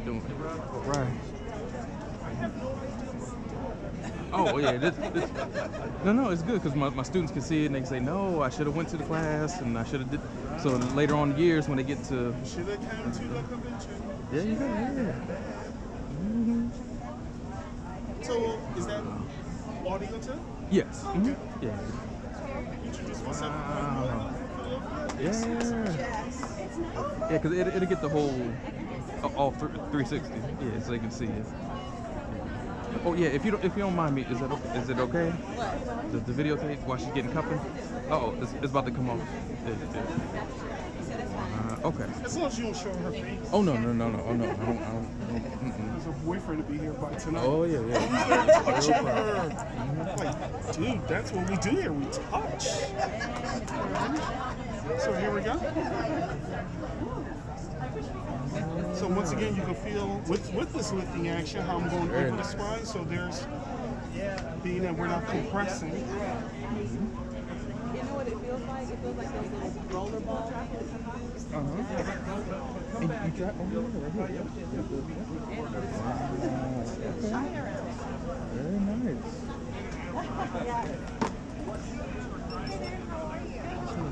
doing right. Oh yeah, no, it's good because my students can see it and they can say, no, I should have went to the class and I should have did. So later on in years when they get to, should have come to the convention. yeah, you go, yeah. So is that audio too? Yes. Okay. Yeah. Introduce myself. Yeah. Yeah, because it'll get the whole, all 360. Yeah, so they can see it. Oh yeah, if you don't mind me, is it okay? What? The videotape while she's getting cupping? Oh, it's about to come off. Okay. As long as you don't show her face. Oh no. Oh no, I don't. There's her boyfriend to be here by tonight. Oh yeah. Touching her. Like, dude, that's what we do here. We touch. So here we go. So once again, you can feel with this lifting action how I'm going over the spine. So there's being that we're not compressing. You know what it feels like? It feels like those little roller balls. And you try right here. Very nice.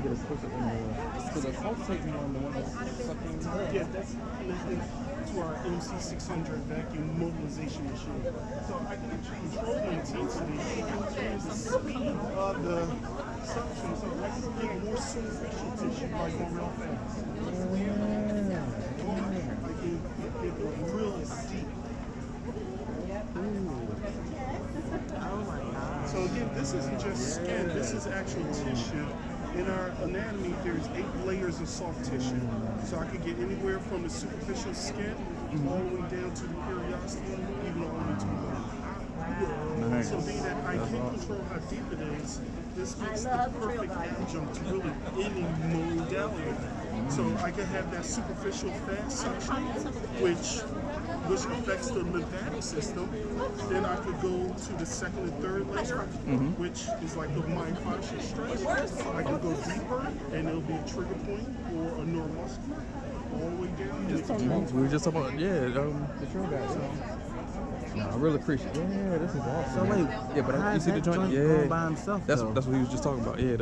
Get us closer so the pulsating one, the one that's sucking. Yeah, that's connected to our MC600 vacuum mobilization machine. So I can actually control the intensity and change the speed of the suction. So I can get more superficial tissue by going real fast. I can get the real deep. So again, this isn't just skin, this is actual tissue. In our anatomy, there's 8 layers of soft tissue. So I could get anywhere from the superficial skin all the way down to the periosteum, even all the way to the bone. Nice. So being that I can control how deep it is, this makes the perfect adjunct to really any modality. So I can have that superficial fast suction, which affects the lymphatic system. Then I could go to the second and third layer, which is like the myofascial stretch. I could go deeper, and it'll be a trigger point or a neuromuscular, all the way down. We were just talking about, the trail guys. No, I really appreciate it. Yeah, this is awesome. So wait, yeah, but how you is see the that joint? joint Yeah, going by himself, that's though? what he was just talking about. Yeah,